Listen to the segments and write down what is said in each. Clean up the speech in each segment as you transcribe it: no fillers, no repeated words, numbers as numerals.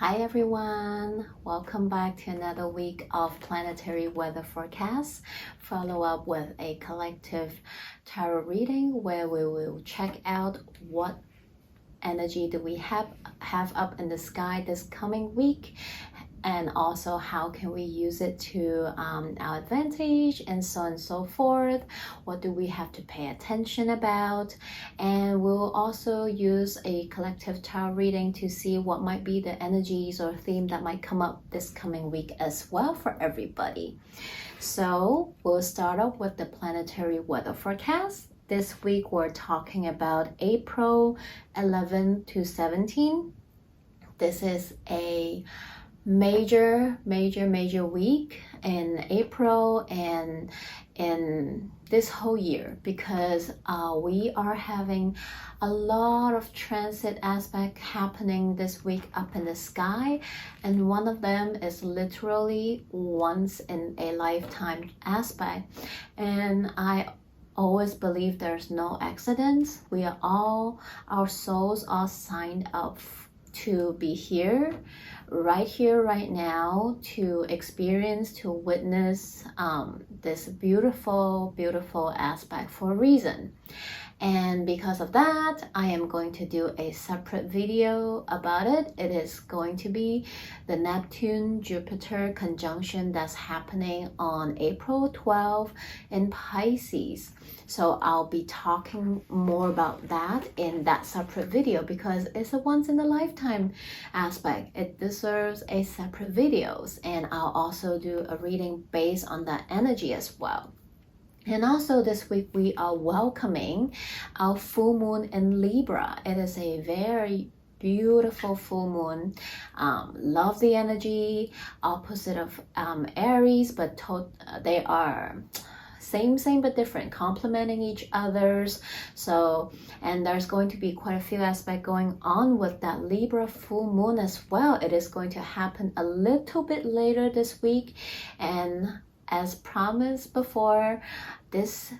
Hi everyone, welcome back to another week of planetary weather forecast. Follow up with a collective tarot reading where we will check out what energy do we have up in the sky this coming week, and also how can we use it to our advantage, and so on and so forth. What do we have to pay attention about? And we'll also use a collective tarot reading to see what might be the energies or theme that might come up this coming week as well for everybody. So we'll start off with the planetary weather forecast. This week we're talking about April 11 to 17. This is a major week in April and in this whole year, because we are having a lot of transit aspect happening this week up in the sky, and one of them is literally once in a lifetime aspect. And I always believe there's no accidents. We are all, our souls are signed up to be here right now, to experience, to witness this beautiful aspect for a reason. And because of that, I am going to do a separate video about it. It is going to be the Neptune-Jupiter conjunction that's happening on April 12 in Pisces. So I'll be talking more about that in that separate video because it's a once in a lifetime aspect. It deserves a separate videos, and I'll also do a reading based on that energy as well. And also this week we are welcoming our full moon in Libra. It is a very beautiful full moon. Love the energy, opposite of Aries, but they are same but different, complementing each others. So, and there's going to be quite a few aspects going on with that Libra full moon as well. It is going to happen a little bit later this week, and as promised before, this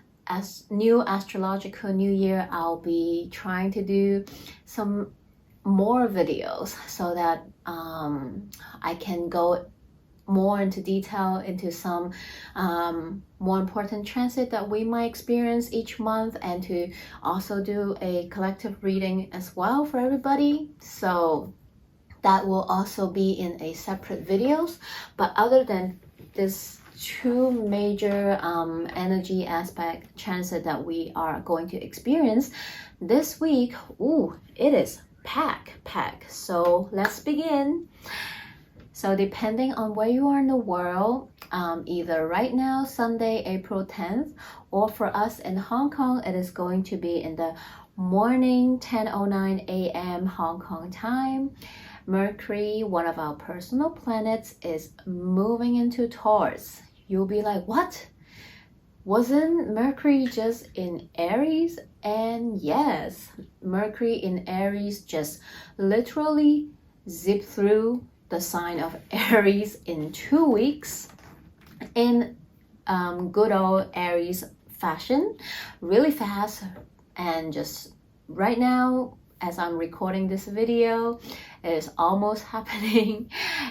new astrological new year, I'll be trying to do some more videos so that I can go more into detail into some more important transit that we might experience each month, and to also do a collective reading as well for everybody. So that will also be in a separate videos. But other than this two major energy aspect transit that we are going to experience this week, it is pack. So let's begin. So depending on where you are in the world, either right now, Sunday, April 10th, or for us in Hong Kong, it is going to be in the morning, 10:09 a.m. Hong Kong time. Mercury, one of our personal planets, is moving into Taurus. You'll be like, what? Wasn't Mercury just in Aries? And yes, Mercury in Aries just literally zipped through the sign of Aries in 2 weeks in good old Aries fashion, really fast. And just right now, as I'm recording this video, it is almost happening.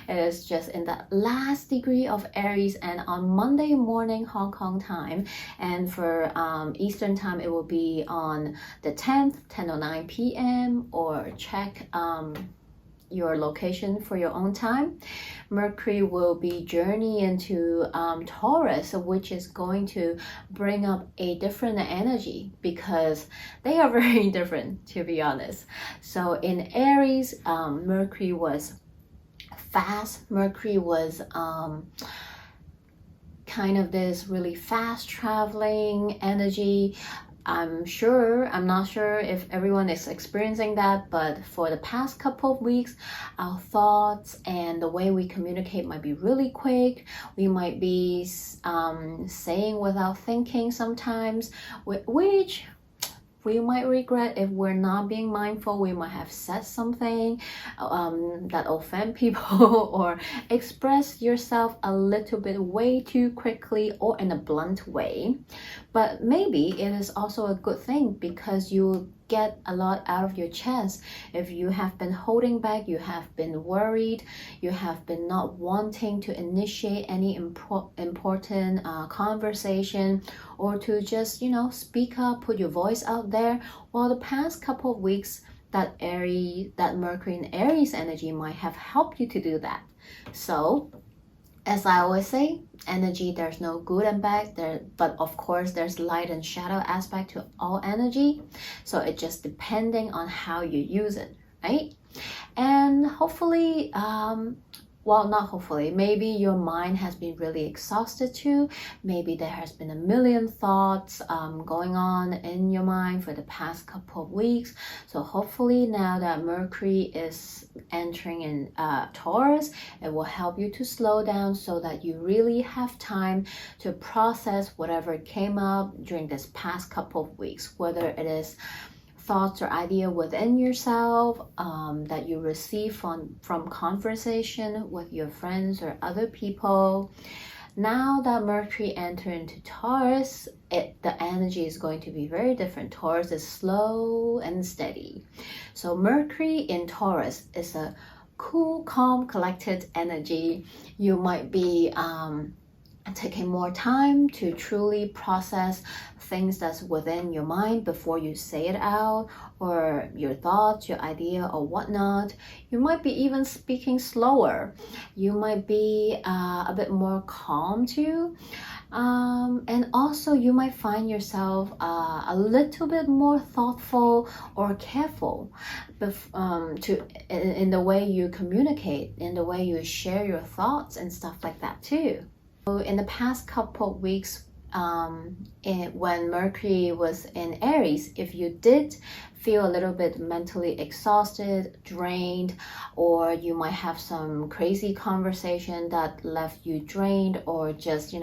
It is just in the last degree of Aries, and on Monday morning Hong Kong time, and for Eastern time it will be on the 10th, 10:09 p.m. or check your location for your own time. Mercury will be journeying into Taurus, which is going to bring up a different energy because they are very different, to be honest. So in Aries, Mercury was fast. Mercury was kind of this really fast traveling energy. I'm not sure if everyone is experiencing that, but for the past couple of weeks, our thoughts and the way we communicate might be really quick. We might be saying without thinking sometimes, which we might regret if we're not being mindful. We might have said something that offend people or express yourself a little bit way too quickly or in a blunt way. But maybe it is also a good thing because you get a lot out of your chest. If you have been holding back, you have been worried, you have been not wanting to initiate any important conversation, or to just, speak up, put your voice out there, well, the past couple of weeks, that Mercury in Aries energy might have helped you to do that. So as I always say, energy, there's no good and bad there, but of course there's light and shadow aspect to all energy. So it just depending on how you use it, right? And hopefully, well, not hopefully, maybe your mind has been really exhausted too. Maybe there has been a million thoughts going on in your mind for the past couple of weeks. So hopefully now that Mercury is entering in Taurus, it will help you to slow down so that you really have time to process whatever came up during this past couple of weeks, whether it is thoughts or idea within yourself that you receive from conversation with your friends or other people. Now that Mercury entered into Taurus, the energy is going to be very different. Taurus is slow and steady. So Mercury in Taurus is a cool, calm, collected energy. You might be taking more time to truly process things that's within your mind before you say it out, or your thoughts, your idea, or whatnot. You might be even speaking slower. You might be a bit more calm too. And also you might find yourself a little bit more thoughtful or careful in the way you communicate, in the way you share your thoughts and stuff like that too. So in the past couple of weeks, when Mercury was in Aries, if you did feel a little bit mentally exhausted, drained, or you might have some crazy conversation that left you drained, or just,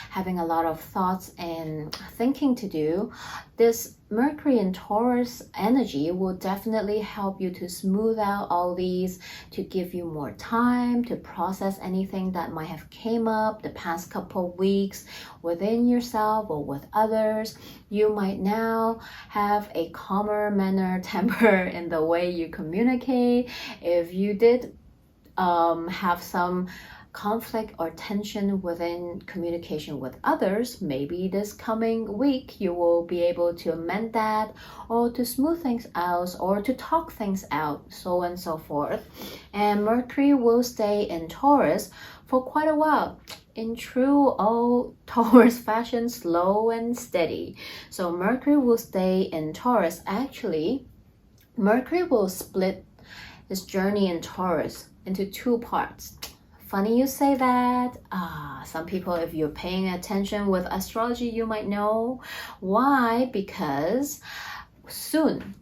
having a lot of thoughts and thinking to do, this Mercury in Taurus energy will definitely help you to smooth out all these, to give you more time to process anything that might have came up the past couple of weeks within yourself or with others. You might now have a calmer manner, temper in the way you communicate. If you did have some conflict or tension within communication with others, maybe this coming week you will be able to amend that, or to smooth things out, or to talk things out, so on and so forth. And Mercury will stay in Taurus for quite a while, in true old Taurus fashion, slow and steady. So Mercury will stay in Taurus. Actually, Mercury will split this journey in Taurus into two parts. Funny you say that. Some people, if you're paying attention with astrology, you might know why. Because soon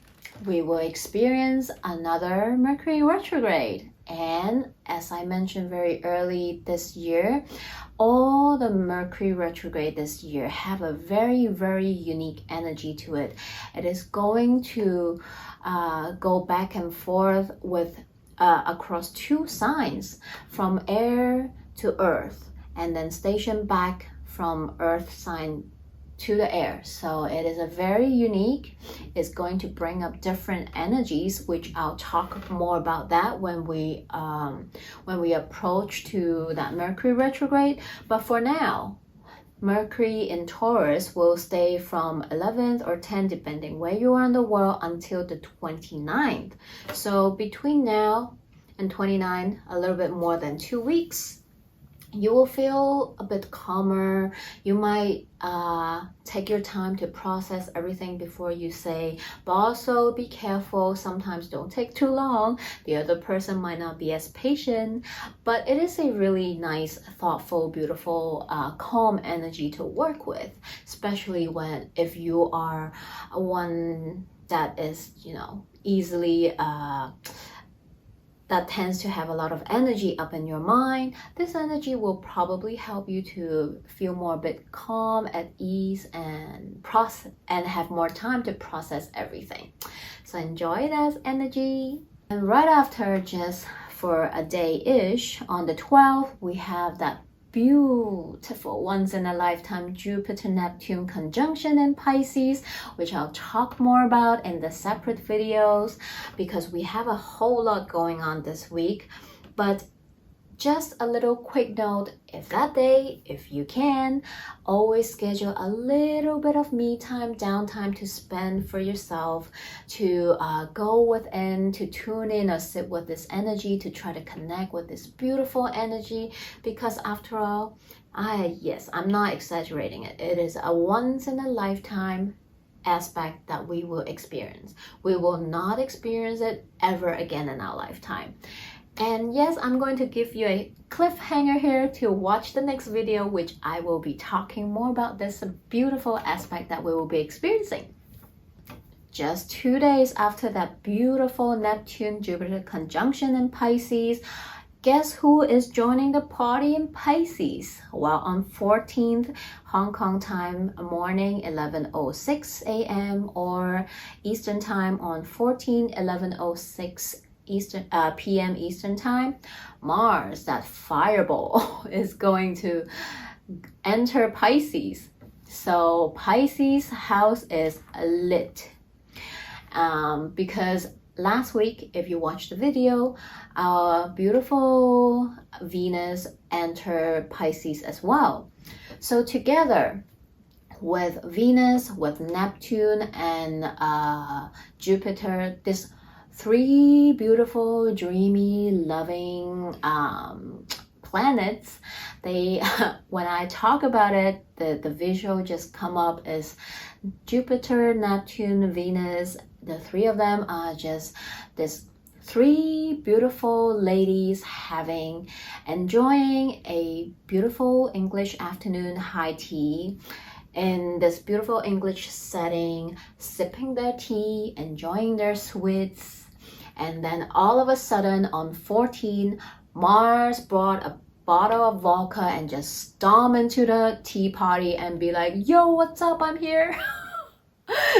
we will experience another Mercury retrograde. And as I mentioned very early this year, all the Mercury retrograde this year have a very, very unique energy to it. It is going to go back and forth with across two signs, from air to earth, and then station back from earth sign to the air. So it is a very unique, it's going to bring up different energies, which I'll talk more about that when we approach to that Mercury retrograde. But for now, Mercury in Taurus will stay from 11th or 10th, depending where you are in the world, until the 29th. So between now and 29, a little bit more than 2 weeks, you will feel a bit calmer. You might take your time to process everything before you say, but also be careful. Sometimes don't take too long. The other person might not be as patient, but it is a really nice, thoughtful, beautiful, calm energy to work with, especially if you are one that is, easily that tends to have a lot of energy up in your mind. This energy will probably help you to feel more a bit calm, at ease, and have more time to process everything. So enjoy that energy. And right after, just for a day-ish, on the 12th, we have that beautiful once in a lifetime Jupiter-Neptune conjunction in Pisces, which I'll talk more about in the separate videos because we have a whole lot going on this week. But just a little quick note, if that day, if you can, always schedule a little bit of me time, downtime to spend for yourself, to go within, to tune in or sit with this energy, to try to connect with this beautiful energy, because after all, yes, I'm not exaggerating it. It is a once in a lifetime aspect that we will experience. We will not experience it ever again in our lifetime. And yes, I'm going to give you a cliffhanger here to watch the next video, which I will be talking more about this beautiful aspect that we will be experiencing. Just 2 days after that beautiful Neptune-Jupiter conjunction in Pisces, guess who is joining the party in Pisces? Well, on 14th Hong Kong time morning, 11:06 a.m. or Eastern time on 11:06 p.m. Eastern time, Mars, that fireball, is going to enter Pisces. So Pisces house is lit because last week, if you watched the video, our beautiful Venus entered Pisces as well. So together with Venus, with Neptune and Jupiter, this 3 beautiful, dreamy, loving planets, they when I talk about it, the visual just come up as Jupiter, Neptune, Venus. The 3 of them are just this 3 beautiful ladies enjoying a beautiful English afternoon high tea in this beautiful English setting, sipping their tea, enjoying their sweets. And then all of a sudden on 14, Mars brought a bottle of vodka and just storm into the tea party and be like, yo, what's up? I'm here.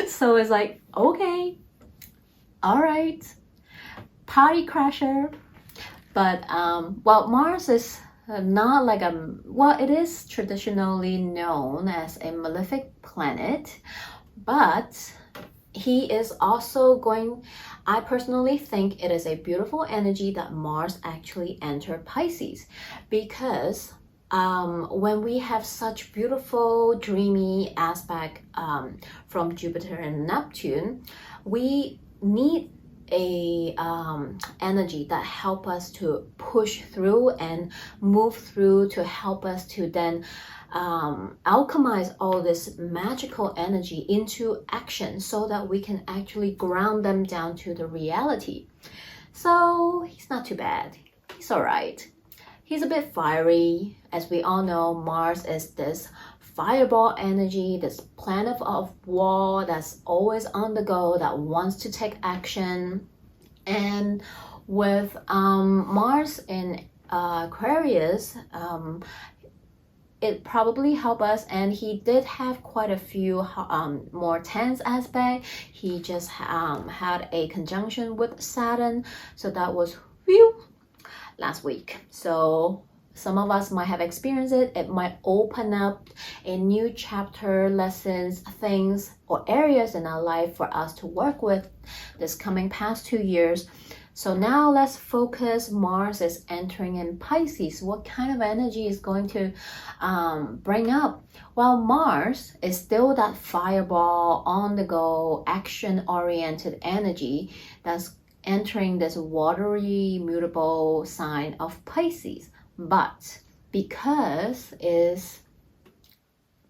So it's like, okay, all right, party crasher. But well, Mars is not like it is traditionally known as a malefic planet, but he is also I personally think it is a beautiful energy that Mars actually entered Pisces, because when we have such beautiful dreamy aspect from Jupiter and Neptune, we need a energy that help us to push through and move through, to help us to then alchemize all this magical energy into action so that we can actually ground them down to the reality. So he's not too bad. He's all right. He's a bit fiery. As we all know, Mars is this fireball energy, this planet of war that's always on the go, that wants to take action. And with Mars in Aquarius, it probably helped us, and he did have quite a few more tense aspects. He just had a conjunction with Saturn, so that was last week. So some of us might have experienced it. It might open up a new chapter, lessons, things, or areas in our life for us to work with this coming past 2 years. So now let's focus. Mars is entering in Pisces. What kind of energy is going to bring up? Well, Mars is still that fireball, on the go, action-oriented energy that's entering this watery, mutable sign of Pisces. But because it's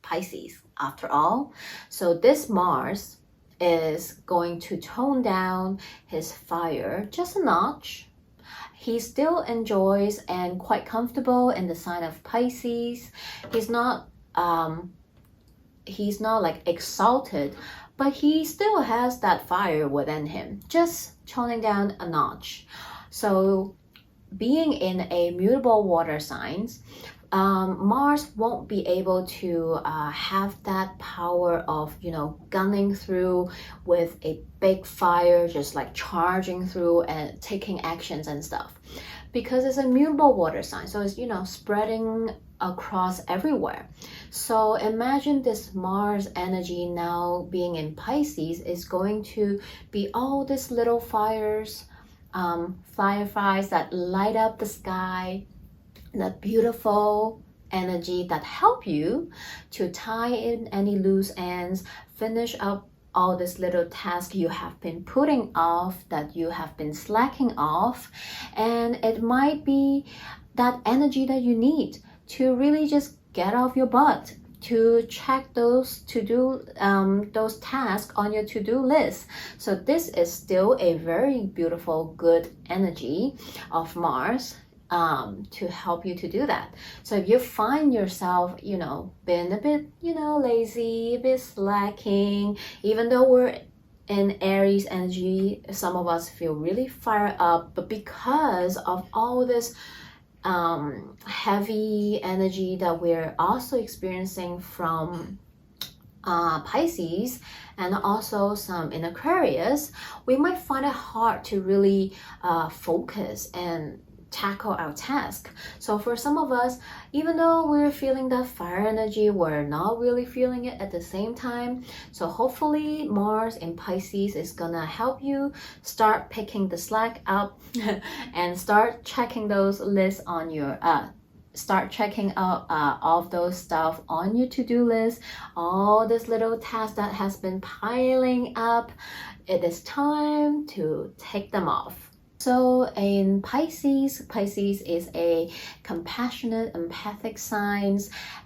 Pisces after all, so this Mars is going to tone down his fire just a notch. He still enjoys and quite comfortable in the sign of Pisces. He's not like exalted, but he still has that fire within him, just toning down a notch. So being in a mutable water signs, Mars won't be able to have that power of, gunning through with a big fire, just like charging through and taking actions and stuff, because it's a mutable water sign. So it's, spreading across everywhere. So imagine this Mars energy now being in Pisces is going to be all these little fires, fireflies that light up the sky, the beautiful energy that help you to tie in any loose ends, finish up all this little task you have been putting off, that you have been slacking off. And it might be that energy that you need to really just get off your butt, to check those those tasks on your to-do list. So this is still a very beautiful, good energy of Mars to help you to do that. So if you find yourself, being a bit, lazy, a bit slacking, even though we're in Aries energy, some of us feel really fired up, but because of all this heavy energy that we're also experiencing from Pisces and also some in Aquarius, we might find it hard to really focus and tackle our task. So for some of us, even though we're feeling that fire energy, we're not really feeling it at the same time. So hopefully Mars in Pisces is gonna help you start picking the slack up and start checking those lists on your start checking out all of those stuff on your to-do list, all this little tasks that has been piling up. It is time to take them off. So in Pisces is a compassionate, empathic sign.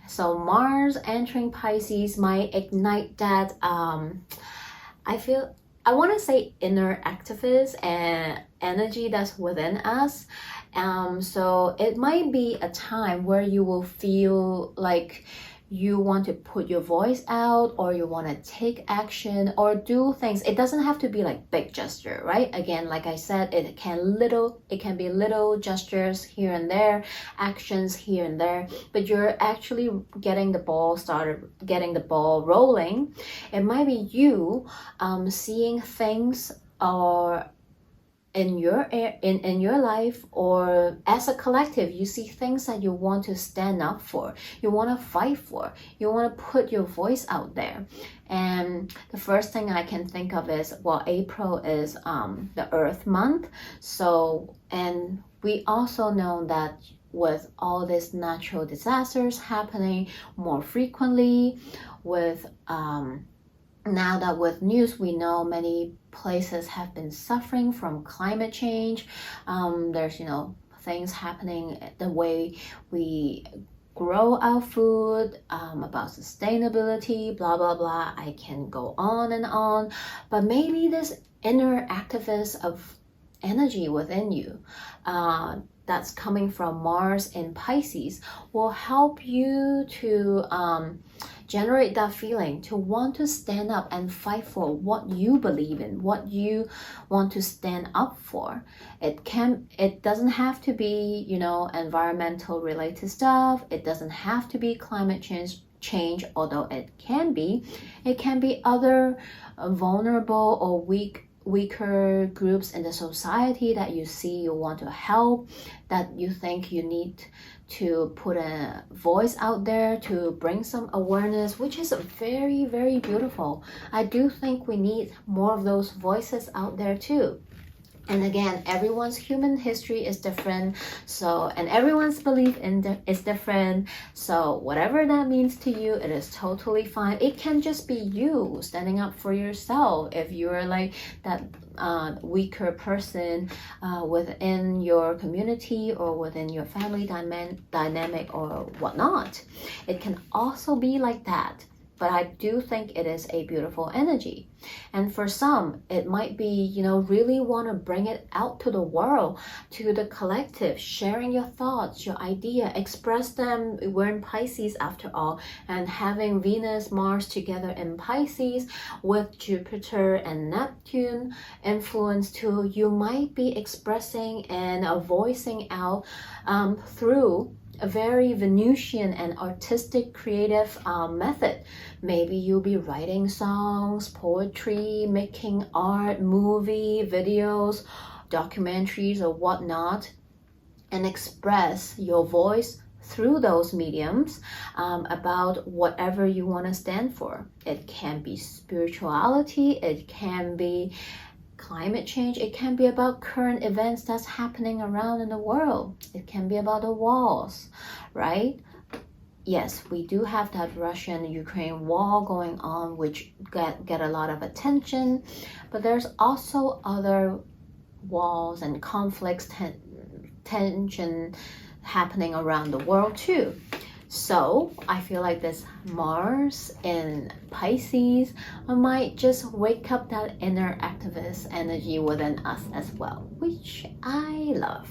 So Mars entering Pisces might ignite that, I want to say inner activist and energy that's within us. So it might be a time where you will feel like you want to put your voice out, or you want to take action or do things. It doesn't have to be like big gesture, right? Again, like I said, it can be little gestures here and there, actions here and there, but you're actually getting the ball rolling. It might be you seeing things or in your life, or as a collective, you see things that you want to stand up for, you want to fight for, you want to put your voice out there. And the first thing I can think of is, well, April is the Earth month. So, and we also know that with all these natural disasters happening more frequently, with now that with news we know many places have been suffering from climate change. There's things happening the way we grow our food, about sustainability, blah blah blah. I can go on and on, but maybe this inner activist of energy within you that's coming from Mars in Pisces will help you to generate that feeling to want to stand up and fight for what you believe in, what you want to stand up for. It doesn't have to be, environmental related stuff. It doesn't have to be climate change, although it can be other vulnerable or weaker groups in the society that you see you want to help, that you think you need to put a voice out there to bring some awareness, which is very, very beautiful. I do think we need more of those voices out there too. And again, everyone's human history is different, and everyone's belief is different. So whatever that means to you, it is totally fine. It can just be you standing up for yourself. If you're like that weaker person within your community or within your family dynamic or whatnot, it can also be like that. But I do think it is a beautiful energy. And for some, it might be, really want to bring it out to the world, to the collective, sharing your thoughts, your idea, express them. We're in Pisces after all, and having Venus, Mars together in Pisces with Jupiter and Neptune influence too, you might be expressing and voicing out through a very Venusian and artistic creative method. Maybe you'll be writing songs, poetry, making art, movie, videos, documentaries or whatnot, and express your voice through those mediums about whatever you want to stand for. It can be spirituality, it can be climate change, it can be about current events that's happening around in the world, it can be about the walls, right? Yes, we do have that Russian-Ukraine war going on, which get a lot of attention, but there's also other wars and conflicts, tension happening around the world too. So I feel like this Mars in Pisces might just wake up that inner activist energy within us as well, which I love.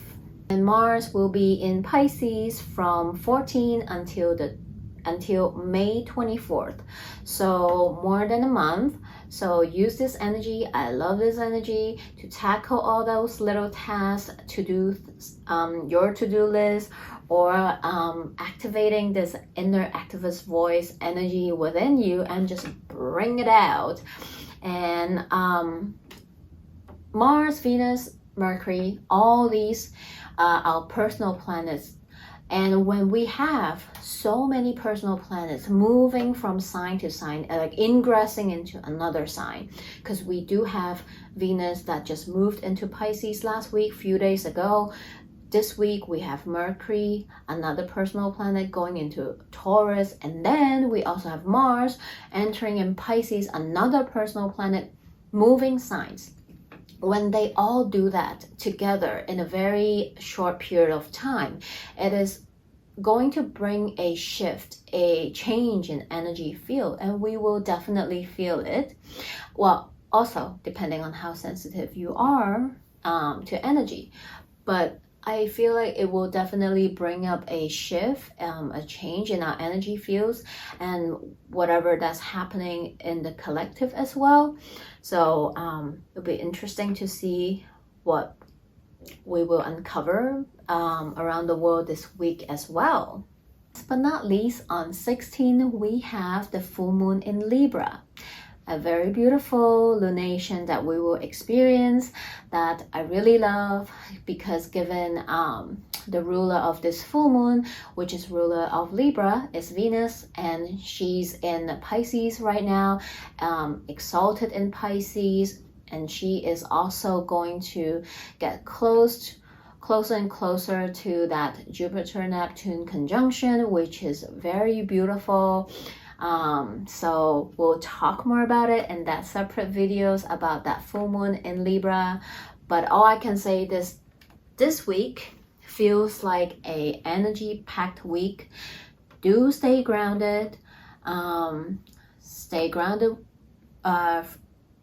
And Mars will be in Pisces from 14 until May 24th. So more than a month. So use this energy. I love this energy to tackle all those little tasks, to do your to-do list, or activating this inner activist voice energy within you and just bring it out. And Mars, Venus, Mercury, all these our personal planets. And when we have so many personal planets moving from sign to sign, like ingressing into another sign, because we do have Venus that just moved into Pisces last week, few days ago. This week we have Mercury, another personal planet, going into Taurus, and then we also have Mars entering in Pisces, another personal planet, moving signs. When they all do that together in a very short period of time, it is going to bring a shift, a change in energy field, and we will definitely feel it. Well, also depending on how sensitive you are to energy, but I feel like it will definitely bring up a shift, a change in our energy fields and whatever that's happening in the collective as well. So it'll be interesting to see what we will uncover around the world this week as well. Last but not least, on 16, we have the full moon in Libra. A very beautiful lunation that we will experience that I really love, because given the ruler of this full moon, which is ruler of Libra, is Venus, and she's in Pisces right now, exalted in Pisces, and she is also going to get closer and closer to that Jupiter-Neptune conjunction, which is very beautiful. So we'll talk more about it in that separate videos about that full moon in Libra. But all I can say this week feels like a energy-packed week. Do stay grounded. Stay grounded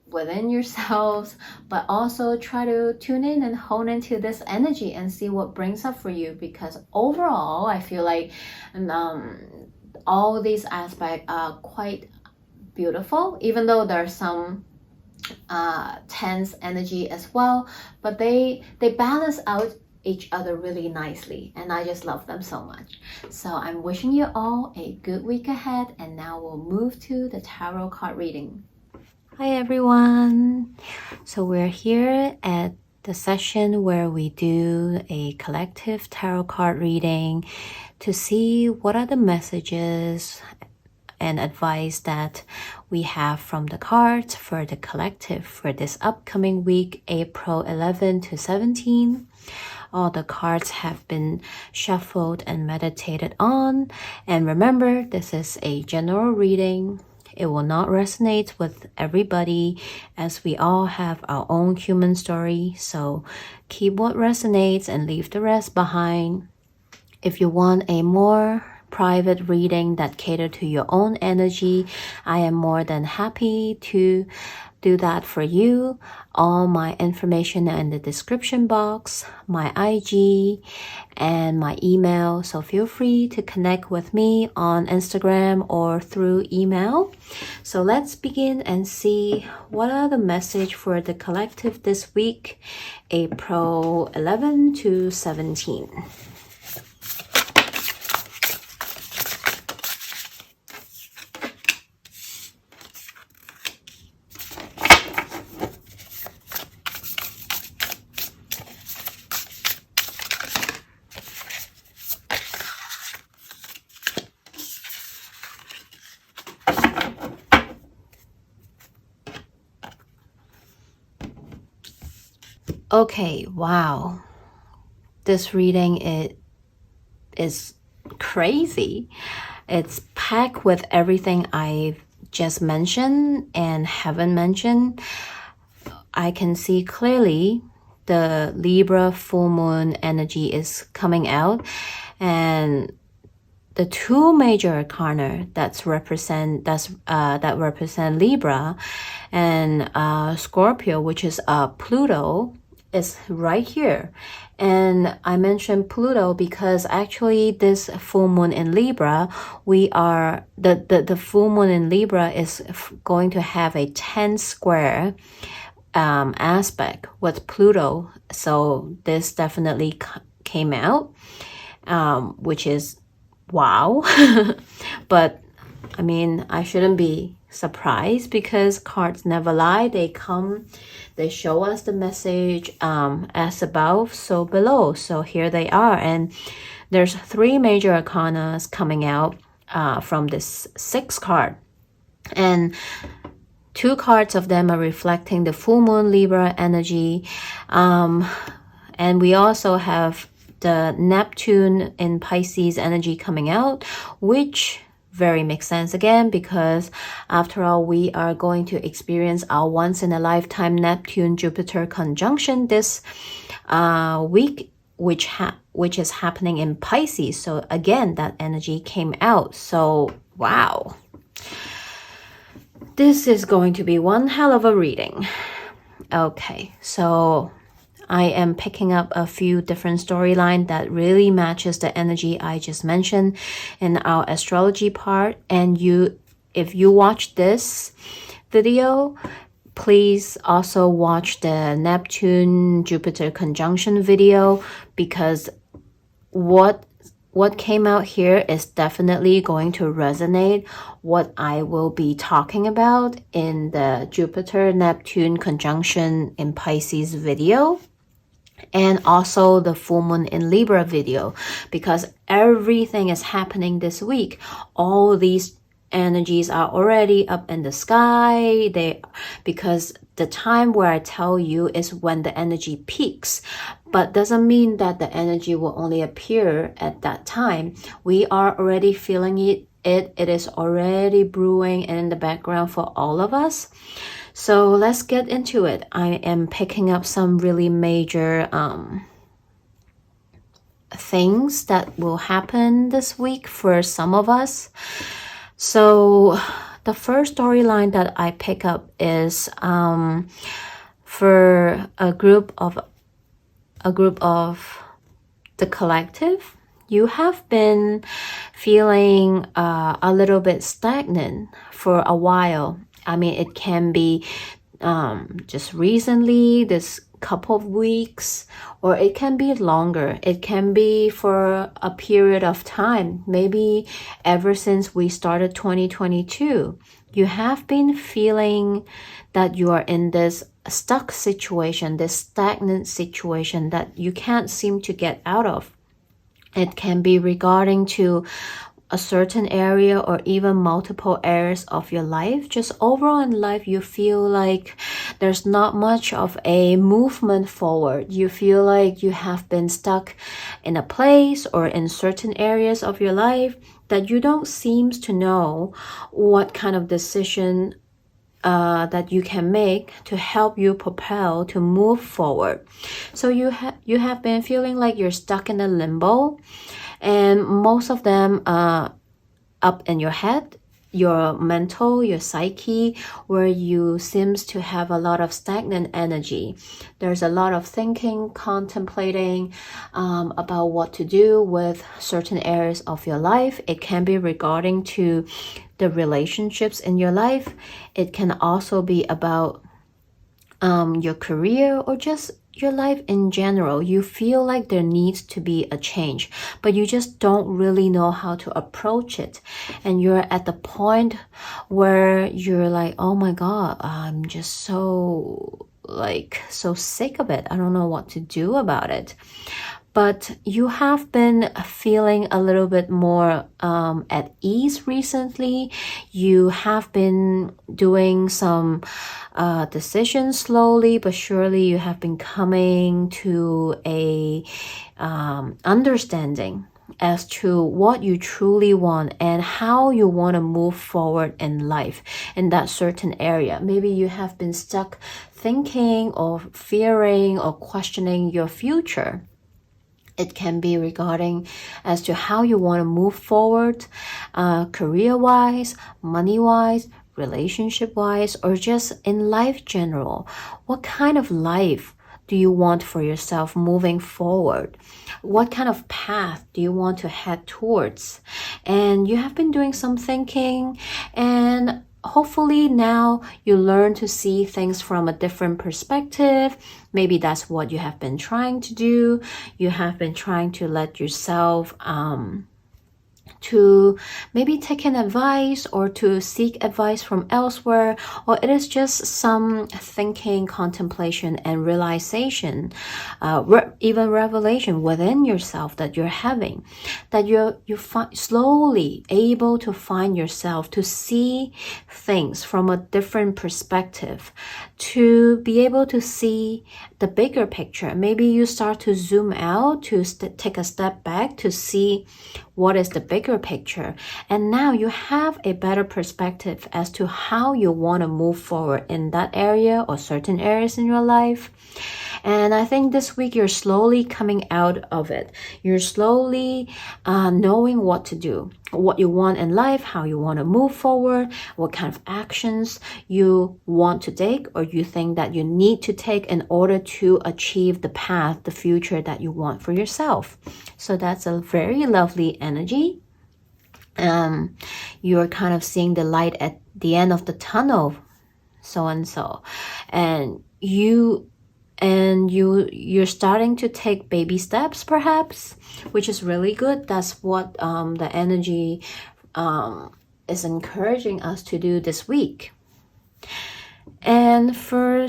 within yourselves, but also try to tune in and hone into this energy and see what brings up for you, because overall I feel like all these aspects are quite beautiful, even though there's some tense energy as well, but they balance out each other really nicely, and I just love them so much. So I'm wishing you all a good week ahead, and now we'll move to the tarot card reading. Hi everyone, so we're here at the session where we do a collective tarot card reading to see what are the messages and advice that we have from the cards for the collective for this upcoming week, April 11 to 17. All the cards have been shuffled and meditated on, and remember, this is a general reading. It will not resonate with everybody, as we all have our own human story. So keep what resonates and leave the rest behind. If you want a more private reading that cater to your own energy, I am more than happy to do that for you. All my information in the description box, my IG and my email, so feel free to connect with me on Instagram or through email. So let's begin and see what are the message for the collective this week, April 11 to 17. Okay, wow. This reading is crazy. It's packed with everything I've just mentioned and haven't mentioned. I can see clearly the Libra full moon energy is coming out, and the two major arcana that represent Libra and Scorpio, which is Pluto, is right here. And I mentioned Pluto because actually this full moon in Libra, the full moon in Libra is going to have a 10 square aspect with Pluto. So this definitely came out, which is wow. But I mean, I shouldn't be surprised because cards never lie. They show us the message as above, so below. So here they are. And there's three major arcanas coming out from this 6 card. And 2 cards of them are reflecting the full moon Libra energy. And we also have the Neptune in Pisces energy coming out, which very makes sense again, because after all, we are going to experience our once in a lifetime Neptune Jupiter conjunction this week, which is happening in Pisces. So again, that energy came out. So wow. This is going to be one hell of a reading. Okay, so I am picking up a few different storylines that really matches the energy I just mentioned in our astrology part. And if you watch this video, please also watch the Neptune Jupiter conjunction video, because what came out here is definitely going to resonate what I will be talking about in the Jupiter-Neptune conjunction in Pisces video, and also the full moon in Libra video, because everything is happening this week. All these energies are already up in the sky. Because the time where I tell you is when the energy peaks, but doesn't mean that the energy will only appear at that time. We are already feeling it. It is already brewing in the background for all of us. So let's get into it. I am picking up some really major things that will happen this week for some of us. So the first storyline that I pick up is for a group of the collective. You have been feeling a little bit stagnant for a while. I mean, it can be just recently, this couple of weeks, or it can be longer. It can be for a period of time, maybe ever since we started 2022. You have been feeling that you are in this stuck situation, this stagnant situation that you can't seem to get out of. It can be regarding to a certain area or even multiple areas of your life. Just overall in life, you feel like there's not much of a movement forward. You feel like you have been stuck in a place or in certain areas of your life that you don't seem to know what kind of decision that you can make to help you propel to move forward. So you have been feeling like you're stuck in a limbo, and most of them up in your head, your mental, your psyche, where you seems to have a lot of stagnant energy. There's a lot of thinking, contemplating about what to do with certain areas of your life. It can be regarding to the relationships in your life. It can also be about your career or just your life in general. You feel like there needs to be a change, but you just don't really know how to approach it. And you're at the point where you're like, oh my God, I'm just so sick of it. I don't know what to do about it. but you have been feeling a little bit more at ease recently. You have been doing some decisions slowly but surely. You have been coming to a understanding as to what you truly want and how you want to move forward in life in that certain area. Maybe you have been stuck thinking or fearing or questioning your future. It can be regarding as to how you want to move forward, career-wise, money-wise, relationship-wise, or just in life general. What kind of life do you want for yourself moving forward? What kind of path do you want to head towards? And you have been doing some thinking, and hopefully now you learn to see things from a different perspective. Maybe that's what you have been trying to do. You have been trying to let yourself to maybe take an advice or to seek advice from elsewhere, or it is just some thinking, contemplation, and realization, even revelation within yourself that you're having, that you're slowly able to find yourself to see things from a different perspective, to be able to see the bigger picture. Maybe you start to zoom out, to take a step back to see what is the bigger picture. And now you have a better perspective as to how you want to move forward in that area or certain areas in your life. And I think this week you're slowly coming out of it. You're slowly knowing what to do, what you want in life, how you want to move forward, what kind of actions you want to take or you think that you need to take in order to achieve the path, the future that you want for yourself. So that's a very lovely energy. You're kind of seeing the light at the end of the tunnel, so and so. And you're starting to take baby steps perhaps, which is really good. That's what the energy is encouraging us to do this week. And for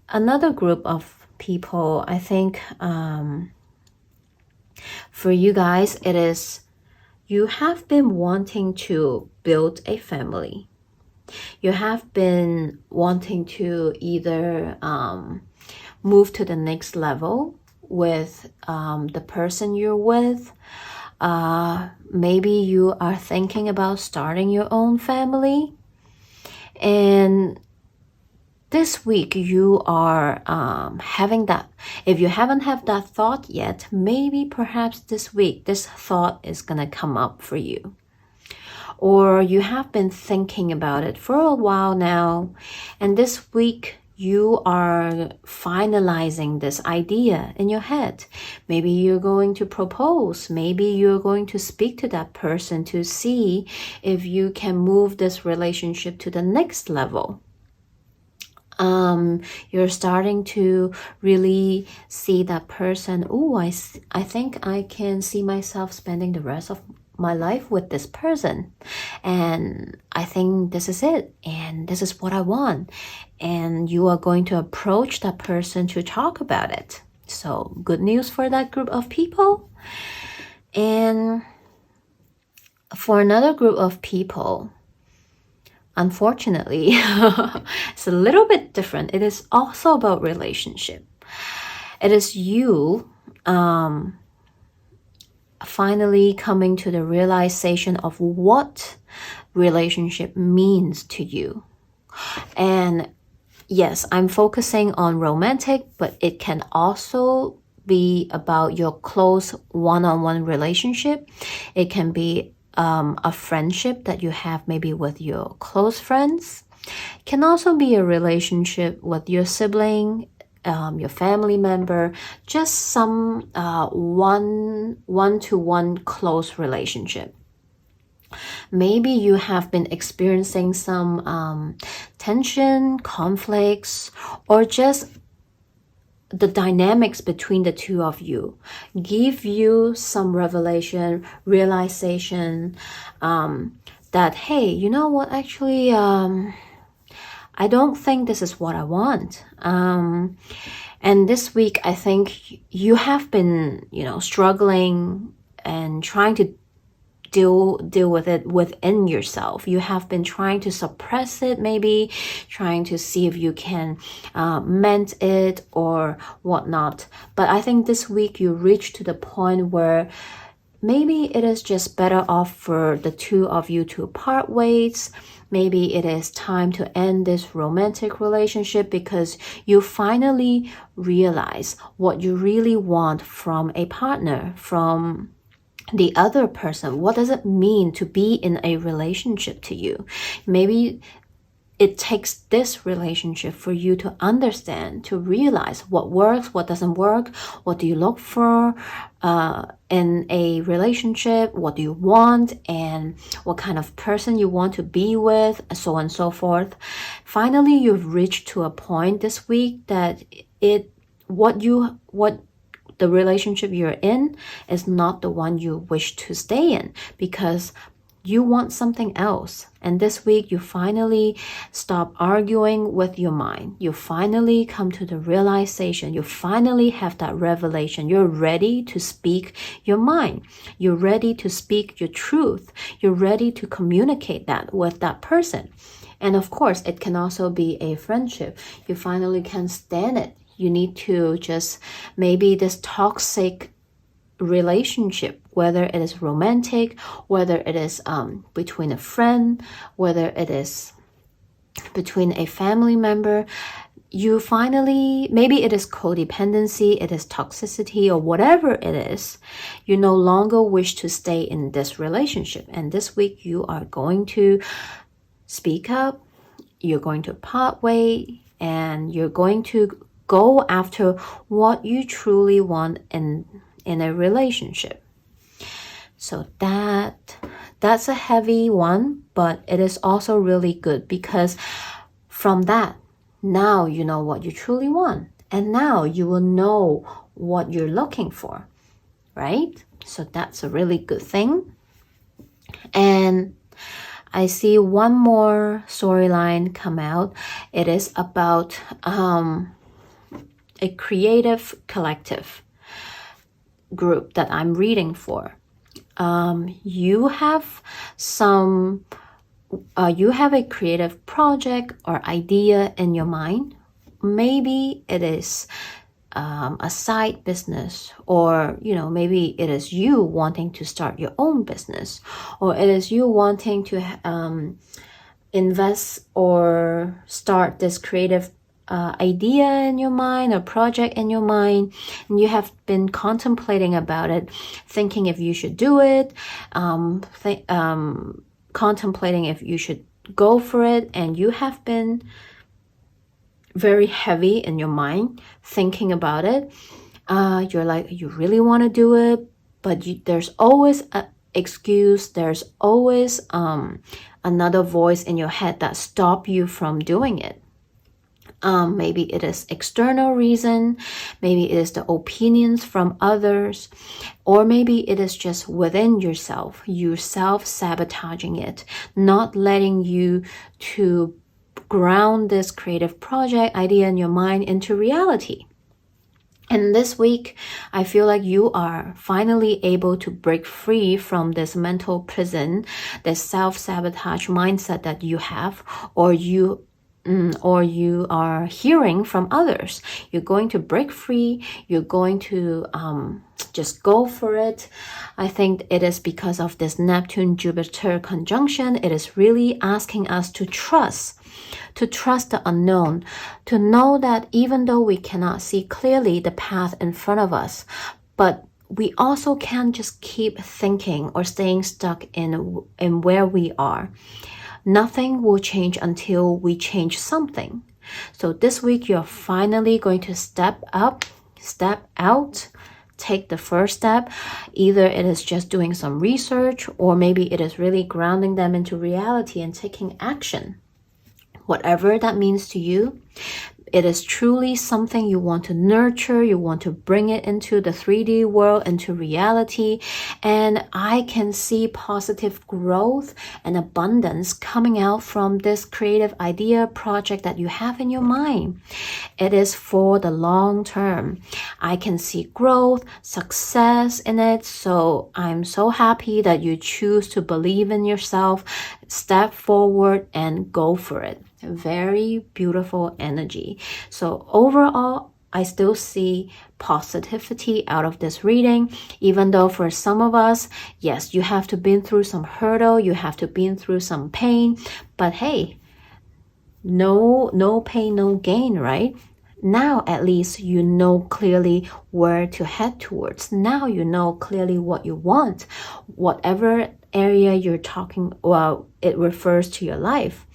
another group of people, I think for you guys, it is you have been wanting to build a family. You have been wanting to either move to the next level with the person you're with. Maybe you are thinking about starting your own family. And this week you are having that. If you haven't had that thought yet, maybe perhaps this week this thought is gonna come up for you. Or you have been thinking about it for a while now, and this week you are finalizing this idea in your head. Maybe you're going to propose. Maybe you're going to speak to that person to see if you can move this relationship to the next level. You're starting to really see that person. Oh, I think I can see myself spending the rest of my life with this person, and I think this is it, and this is what I want. And you are going to approach that person to talk about it. So good news for that group of people. And for another group of people, unfortunately, it's a little bit different. It is also about relationship. It is you finally coming to the realization of what relationship means to you. And yes, I'm focusing on romantic, but it can also be about your close one-on-one relationship. It can be a friendship that you have maybe with your close friends. It can also be a relationship with your sibling, your family member, just some one-to-one close relationship. Maybe you have been experiencing some tension, conflicts, or just the dynamics between the two of you give you some revelation, realization that, hey, you know what, actually, I don't think this is what I want. And this week, I think you have been, struggling and trying to deal with it within yourself. You have been trying to suppress it, maybe trying to see if you can mend it or whatnot. But I think this week you reached to the point where maybe it is just better off for the two of you to part ways. Maybe it is time to end this romantic relationship because you finally realize what you really want from a partner, from the other person. What does it mean to be in a relationship to you? Maybe it takes this relationship for you to understand, to realize what works, what doesn't work, what do you look for in a relationship, what do you want, and what kind of person you want to be with, so on and so forth. Finally, you've reached to a point this week that what the relationship you're in is not the one you wish to stay in, because you want something else. And this week, you finally stop arguing with your mind. You finally come to the realization. You finally have that revelation. You're ready to speak your mind. You're ready to speak your truth. You're ready to communicate that with that person. And of course, it can also be a friendship. You finally can stand it. You need to just, maybe this toxic relationship, whether it is romantic, whether it is between a friend, whether it is between a family member, you finally, maybe it is codependency, it is toxicity, or whatever it is, you no longer wish to stay in this relationship. And this week you are going to speak up, you're going to part way, and you're going to go after what you truly want in a relationship. So that's a heavy one, but it is also really good, because from that, now you know what you truly want, and now you will know what you're looking for, right? So that's a really good thing. And I see one more storyline come out. It is about a creative collective group that I'm reading for. You have a creative project or idea in your mind. Maybe it is a side business, or maybe it is you wanting to start your own business, or it is you wanting to invest or start this creative idea in your mind or project in your mind, and you have been contemplating about it, thinking if you should do it, contemplating if you should go for it, and you have been very heavy in your mind thinking about it. You're like, you really want to do it, but there's always an excuse, there's always another voice in your head that stop you from doing it. Maybe it is external reason, maybe it is the opinions from others, or maybe it is just within yourself, you self-sabotaging it, not letting you to ground this creative project idea in your mind into reality. And this week, I feel like you are finally able to break free from this mental prison, this self-sabotage mindset that you have, or you are hearing from others. You're going to break free. You're going to just go for it. I think it is because of this Neptune-Jupiter conjunction. It is really asking us to trust the unknown, to know that even though we cannot see clearly the path in front of us, but we also can't just keep thinking or staying stuck in where we are. Nothing will change until we change something. So this week, you're finally going to step up, step out, take the first step. Either it is just doing some research, or maybe it is really grounding them into reality and taking action. Whatever that means to you, it is truly something you want to nurture, you want to bring it into the 3D world, into reality. And I can see positive growth and abundance coming out from this creative idea project that you have in your mind. It is for the long term. I can see growth, success in it. So I'm so happy that you choose to believe in yourself, step forward and go for it. Very beautiful energy. So overall, I still see positivity out of this reading, even though for some of us, yes, you have to been through some hurdle, you have to been through some pain, but hey, no pain, no gain, right? Now at least you know clearly where to head towards. Now you know clearly what you want, whatever area you're talking, well, it refers to your life.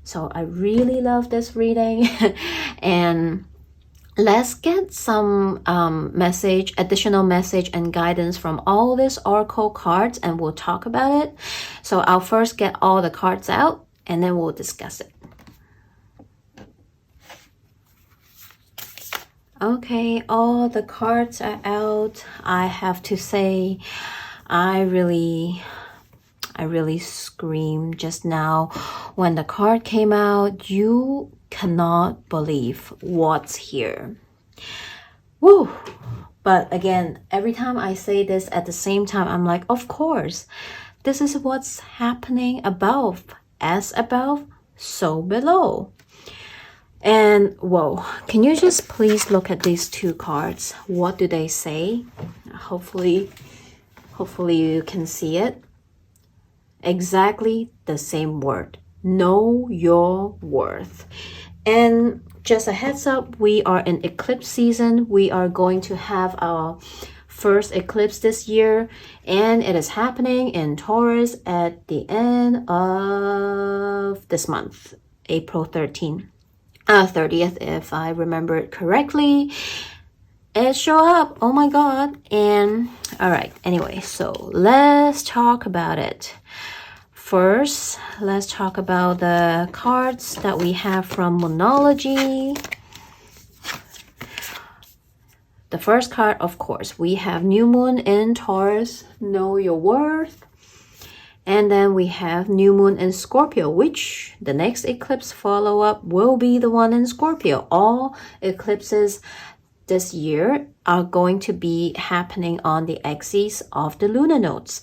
So I really love this reading. And let's get some additional message and guidance from all these oracle cards, and we'll talk about it. So I'll first get all the cards out and then we'll discuss it. Okay, all the cards are out. I have to say, I really screamed just now when the card came out. You cannot believe what's here. Woo! But again, every time I say this at the same time, I'm like, of course, this is what's happening above. As above, so below. And whoa, can you just please look at these two cards? What do they say? Hopefully you can see it. Exactly the same word. Know your worth. And just a heads up, we are in eclipse season. We are going to have our first eclipse this year, and it is happening in Taurus at the end of this month, April 30th, if I remember it correctly. It showed up. Oh my god. And all right, anyway, so let's talk about it. First, let's talk about the cards that we have from Moonology. The first card, of course, we have New Moon in Taurus, Know Your Worth. And then we have New Moon in Scorpio, which the next eclipse follow-up will be the one in Scorpio. All eclipses this year are going to be happening on the axes of the lunar nodes,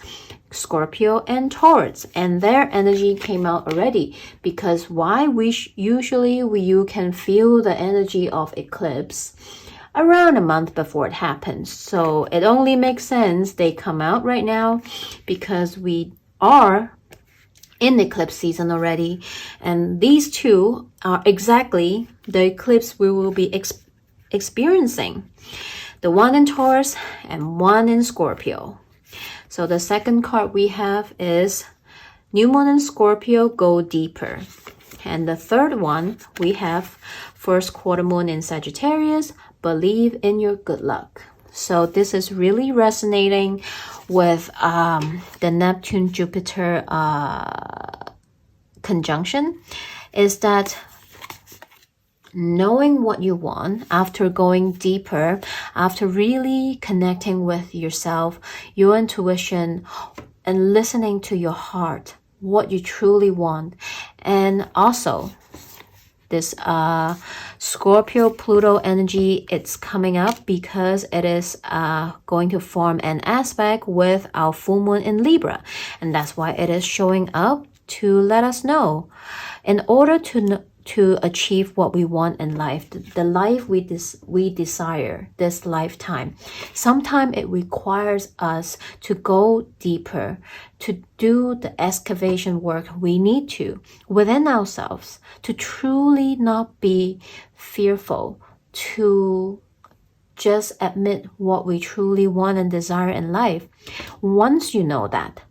Scorpio and Taurus, and their energy came out already. Because why? Usually you can feel the energy of eclipse around a month before it happens. So it only makes sense they come out right now, because we are in eclipse season already, and these two are exactly the eclipse we will be experiencing, the one in Taurus and one in Scorpio. So the second card we have is New Moon in Scorpio, Go Deeper. And the third one we have First Quarter Moon in Sagittarius, Believe in Your Good Luck. So this is really resonating with the Neptune-Jupiter conjunction, is that knowing what you want, after going deeper, after really connecting with yourself, your intuition, and listening to your heart, what you truly want. And also this Scorpio Pluto energy, it's coming up because it is going to form an aspect with our full moon in Libra, and that's why it is showing up to let us know, in order to achieve what we want in life, the life we desire this lifetime. Sometimes it requires us to go deeper, to do the excavation work we need to within ourselves, to truly not be fearful, to just admit what we truly want and desire in life. Once you know that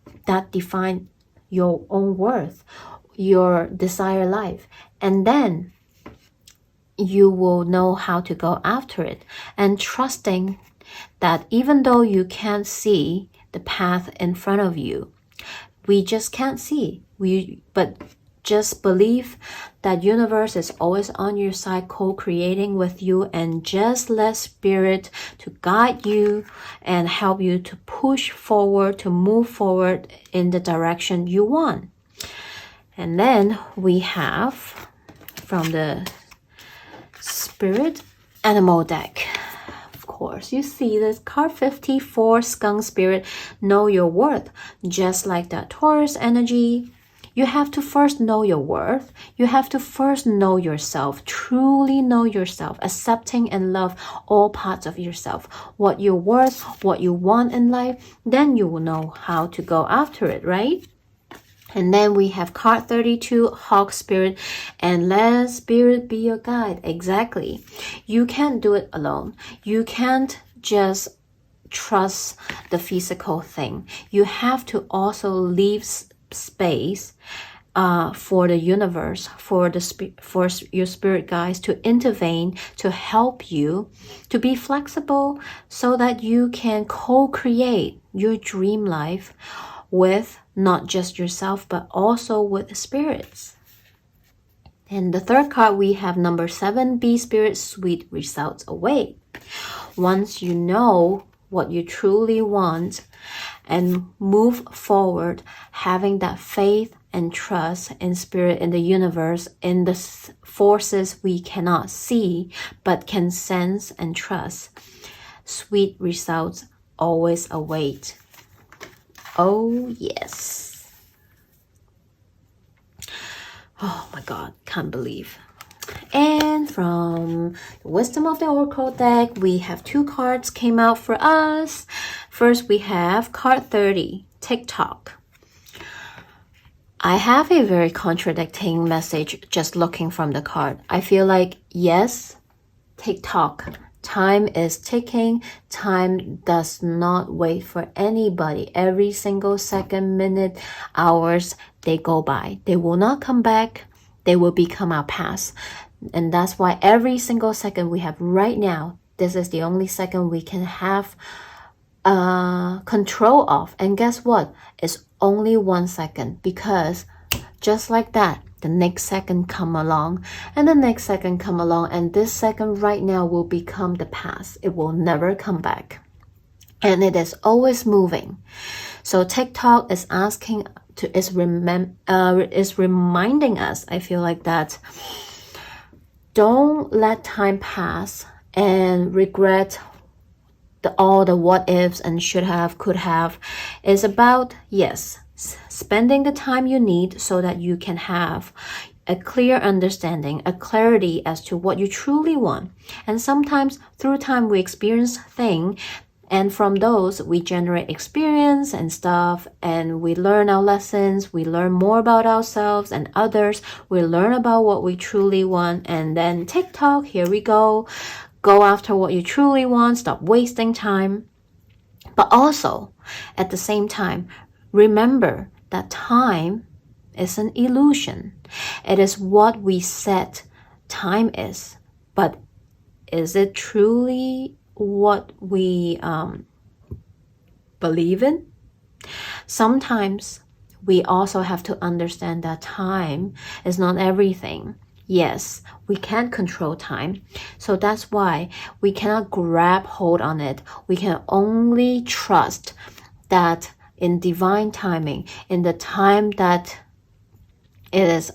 defines your own worth, your desired life, and then you will know how to go after it, and trusting that even though you can't see the path in front of you, we just can't see, but Just believe that universe is always on your side, co-creating with you, and just let spirit to guide you and help you to push forward, to move forward in the direction you want. And then we have from the Spirit Animal deck. Of course, you see this card 54, Skunk Spirit, know your worth. Just like that Taurus energy, you have to first know your worth. You have to first know yourself, truly know yourself, accepting and love all parts of yourself, what you're worth, what you want in life. Then you will know how to go after it, right? And then we have card 32, Hawk Spirit, and let Spirit be your guide. Exactly. You can't do it alone. You can't just trust the physical thing. You have to also leave space for the universe, for your spirit guides to intervene, to help you, to be flexible so that you can co-create your dream life with not just yourself, but also with spirits. And the third card, we have number 7, Be Spirit, sweet results await. Once you know what you truly want and move forward, having that faith and trust in spirit, in the universe, in the forces we cannot see, but can sense and trust, sweet results always await. Oh, yes. Oh my God, can't believe. And from the Wisdom of the Oracle deck, we have 2 cards came out for us. First, we have card 30, TikTok. I have a very contradicting message just looking from the card. I feel like, yes, TikTok. Time is ticking. Time does not wait for anybody. Every single second, minute, hours, they go by. They will not come back. They will become our past. And that's why every single second we have right now, this is the only second we can have control of. And guess what? It's only 1 second, because just like that, the next second come along, and the next second come along, and this second right now will become the past. It will never come back. And it is always moving. So TikTok is is reminding us, I feel like, that don't let time pass and regret all the what ifs and should have, could have. Is about, yes, spending the time you need so that you can have a clear understanding, a clarity as to what you truly want. And sometimes through time we experience things, and from those we generate experience and stuff, and we learn our lessons, we learn more about ourselves and others, we learn about what we truly want. And then TikTok, here we go after what you truly want, stop wasting time. But also at the same time, remember that time is an illusion. It is what we said time is, but is it truly what we believe in? Sometimes we also have to understand that time is not everything. Yes, we can't control time. So that's why we cannot grab hold on it. We can only trust that in divine timing, in the time that it is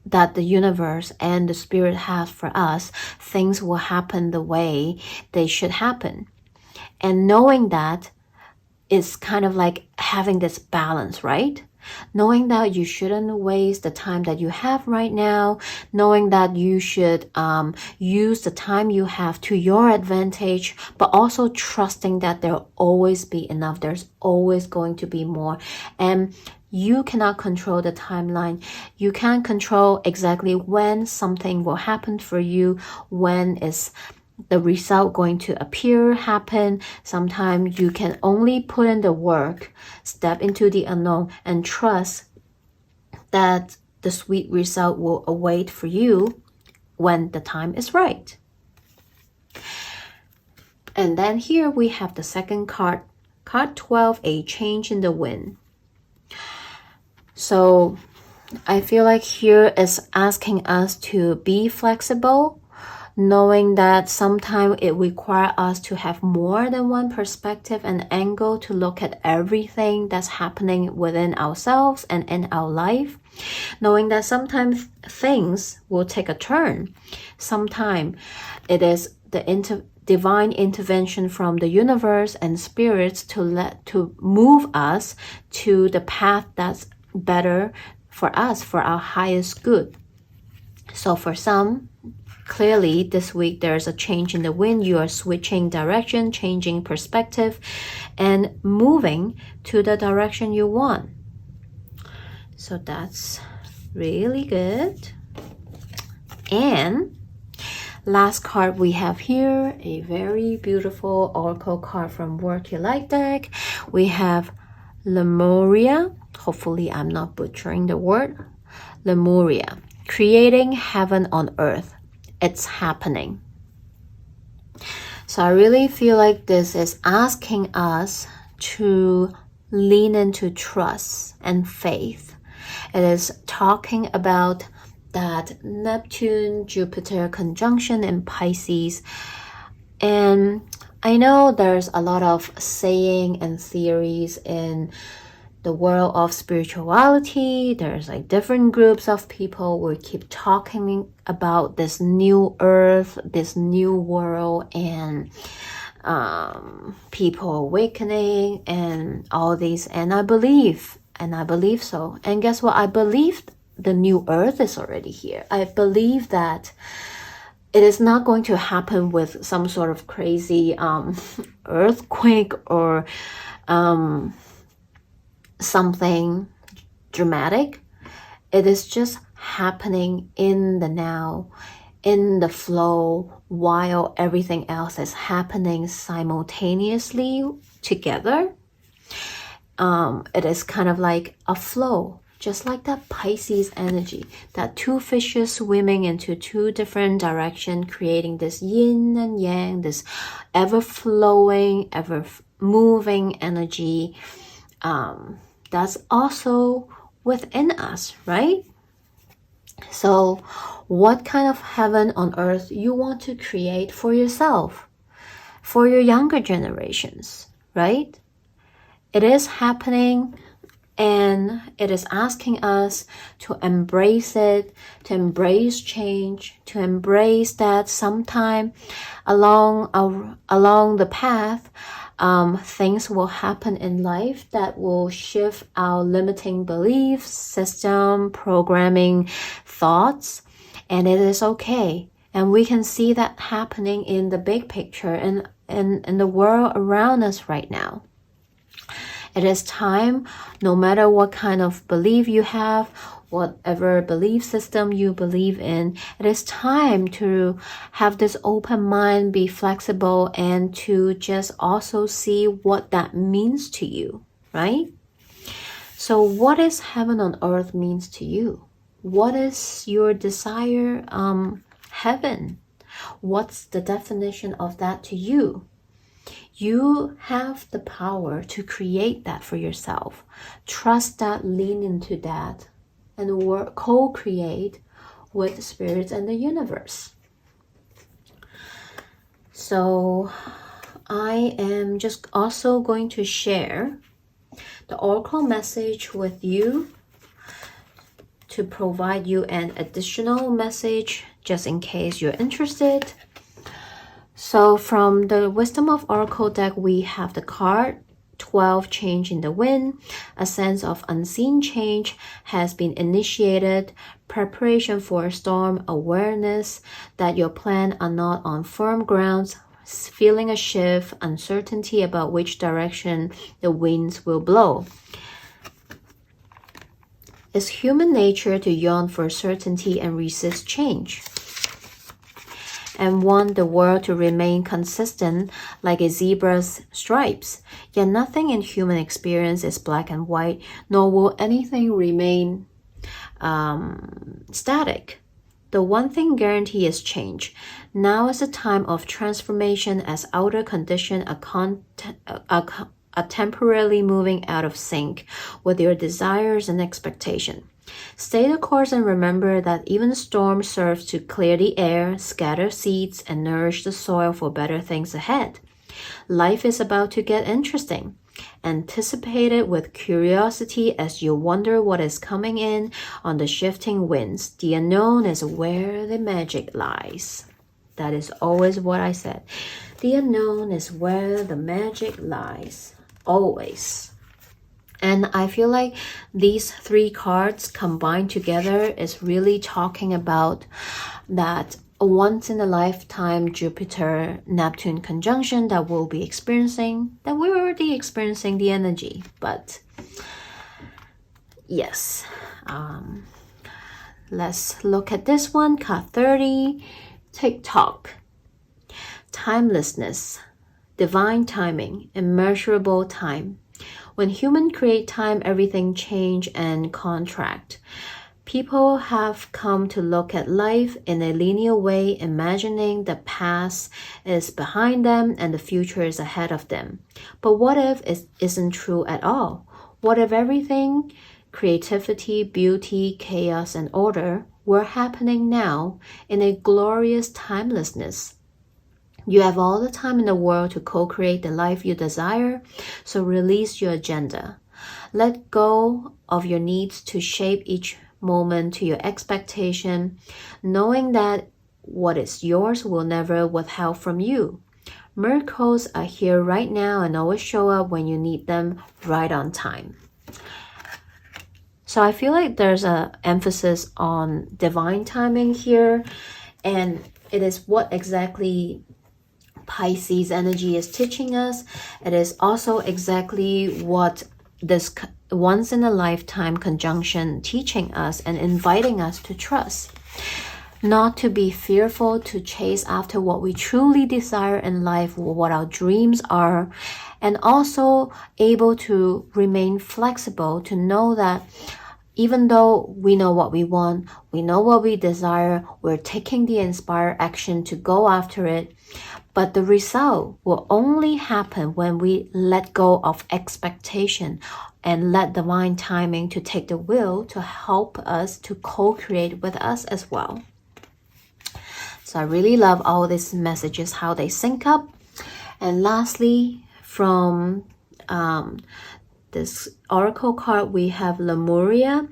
that the universe and the spirit has for us, things will happen the way they should happen. And knowing that is kind of like having this balance, right? Knowing that you shouldn't waste the time that you have right now, knowing that you should use the time you have to your advantage, but also trusting that there'll always be enough. There's always going to be more. And you cannot control the timeline. You can't control exactly when something will happen for you, when is the result going to appear, happen. Sometimes you can only put in the work, step into the unknown, and trust that the sweet result will await for you when the time is right. And then here we have the second card, card 12, a change in the wind. So I feel like here is asking us to be flexible, knowing that sometimes it requires us to have more than one perspective and angle to look at everything that's happening within ourselves and in our life. Knowing that sometimes things will take a turn. Sometimes it is the divine intervention from the universe and spirits to move us to the path that's better for us, for our highest good. So for some, clearly this week there's a change in the wind. You are switching direction, changing perspective, and moving to the direction you want. So that's really good. And last card we have here, a very beautiful oracle card from Work Your Light deck. We have Lemuria. Hopefully I'm not butchering the word. Lemuria. Creating heaven on earth. It's happening. So I really feel like this is asking us to lean into trust and faith. It is talking about that Neptune, Jupiter conjunction in Pisces. And I know there's a lot of saying and theories in the world of spirituality. There's like different groups of people will keep talking about this new earth, this new world, and people awakening and all these. And I believe so. And guess what? I believe the new earth is already here. I believe that it is not going to happen with some sort of crazy earthquake or something dramatic. It is just happening in the now, in the flow, while everything else is happening simultaneously together. It is kind of like a flow, just like that Pisces energy, that two fishes swimming into two different directions, creating this yin and yang, this ever-flowing, ever-moving energy. That's also within us, right? So what kind of heaven on earth you want to create for yourself, for your younger generations, right? It is happening, and it is asking us to embrace it, to embrace change, to embrace that sometime along the path, things will happen in life that will shift our limiting beliefs, system, programming, thoughts, and it is okay. And we can see that happening in the big picture and in the world around us right now. It is time, no matter what kind of belief you have, whatever belief system you believe in, it is time to have this open mind, be flexible, and to just also see what that means to you, right? So what is heaven on earth means to you? What is your desire, heaven? What's the definition of that to you? You have the power to create that for yourself. Trust that, lean into that, and work, co-create with spirits and the universe. So I am just also going to share the oracle message with you to provide you an additional message just in case you're interested. So from the Wisdom of Oracle deck, we have the card 12, Change in the Wind. A sense of unseen change has been initiated. Preparation for a storm. Awareness that your plans are not on firm grounds. Feeling a shift. Uncertainty about which direction the winds will blow. It's human nature to yearn for certainty and resist change, and want the world to remain consistent like a zebra's stripes. Yet nothing in human experience is black and white, nor will anything remain static. The one thing guaranteed is change. Now is a time of transformation as outer conditions are temporarily moving out of sync with your desires and expectations. Stay the course and remember that even storm serves to clear the air, scatter seeds, and nourish the soil for better things ahead. Life is about to get interesting. Anticipate it with curiosity as you wonder what is coming in on the shifting winds. The unknown is where the magic lies. That is always what I said. The unknown is where the magic lies. Always. And I feel like these three cards combined together is really talking about that once in a lifetime Jupiter-Neptune conjunction that we'll be experiencing, that we're already experiencing the energy. But yes, let's look at this one, card 30, TikTok. Timelessness, divine timing, immeasurable time. When humans create time, everything change and contract. People have come to look at life in a linear way, imagining the past is behind them and the future is ahead of them. But what if it isn't true at all? What if everything, creativity, beauty, chaos, and order, were happening now in a glorious timelessness? You have all the time in the world to co-create the life you desire, so release your agenda. Let go of your needs to shape each moment to your expectation, knowing that what is yours will never withheld from you. Miracles are here right now and always show up when you need them, right on time. So I feel like there's an emphasis on divine timing here, and it is what exactly Pisces energy is teaching us. It is also exactly what this once in a lifetime conjunction teaching us and inviting us to trust. Not to be fearful, to chase after what we truly desire in life, what our dreams are, and also able to remain flexible, to know that even though we know what we want, we know what we desire, we're taking the inspired action to go after it. But the result will only happen when we let go of expectation and let divine timing to take the wheel to help us to co-create with us as well. So I really love all these messages, how they sync up. And lastly, from this oracle card, we have Lemuria,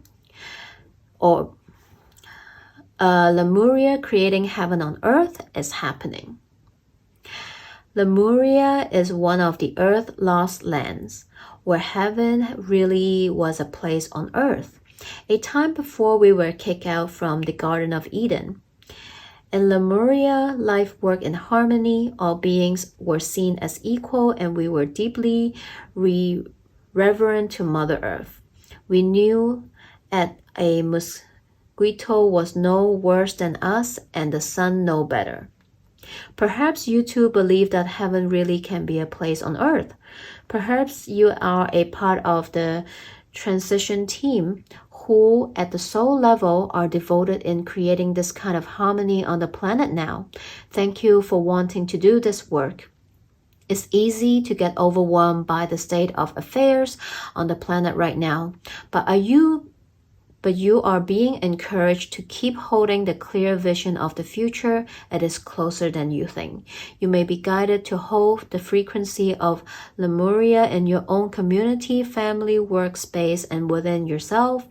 or Lemuria creating heaven on earth is happening. Lemuria is one of the earth lost lands, where heaven really was a place on earth, a time before we were kicked out from the Garden of Eden. In Lemuria, life worked in harmony, all beings were seen as equal, and we were deeply reverent to Mother Earth. We knew that a mosquito was no worse than us, and the sun no better. Perhaps you too believe that heaven really can be a place on earth. Perhaps you are a part of the transition team who at the soul level are devoted in creating this kind of harmony on the planet now. Thank you for wanting to do this work. It's easy to get overwhelmed by the state of affairs on the planet right now, but you are being encouraged to keep holding the clear vision of the future. It is closer than you think. You may be guided to hold the frequency of Lemuria in your own community, family, workspace, and within yourself.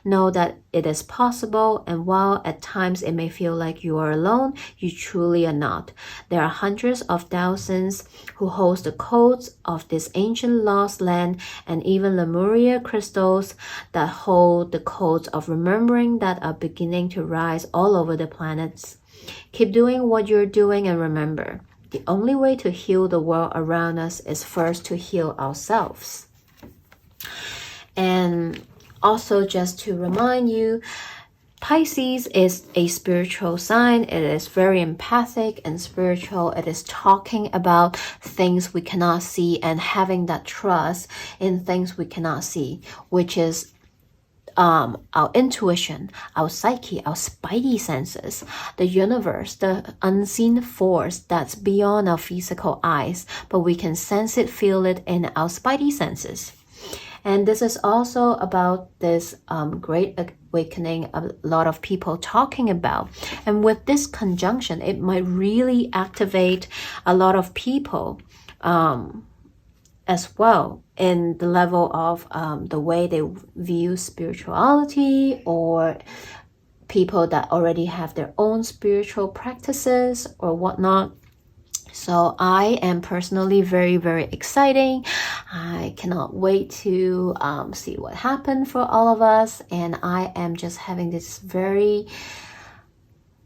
Know that it is possible, and while at times it may feel like you are alone, you truly are not. There are hundreds of thousands who hold the codes of this ancient lost land, and even Lemuria crystals that hold the codes of remembering that are beginning to rise all over the planets. Keep doing what you're doing, and remember, the only way to heal the world around us is first to heal ourselves. And also, just to remind you, Pisces is a spiritual sign. It is very empathic and spiritual. It is talking about things we cannot see and having that trust in things we cannot see, which is our intuition, our psyche, our spidey senses, the universe, the unseen force that's beyond our physical eyes, but we can sense it, feel it in our spidey senses. And this is also about this great awakening a lot of people talking about. And with this conjunction, it might really activate a lot of people as well in the level of the way they view spirituality, or people that already have their own spiritual practices or whatnot. So I am personally very, very excited. I cannot wait to see what happened for all of us. And I am just having this very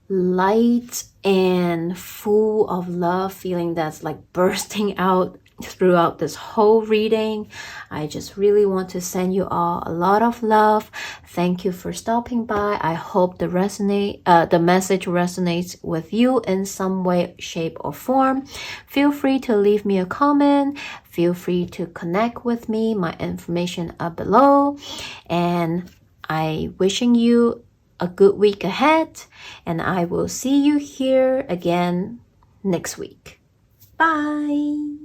light and full of love feeling that's like bursting out throughout this whole reading. I just really want to send you all a lot of love. Thank you for stopping by. I hope the message resonates with you in some way, shape, or form. Feel free to leave me a comment. Feel free to connect with me. My information up below. And I wishing you a good week ahead, and I will see you here again next week. Bye.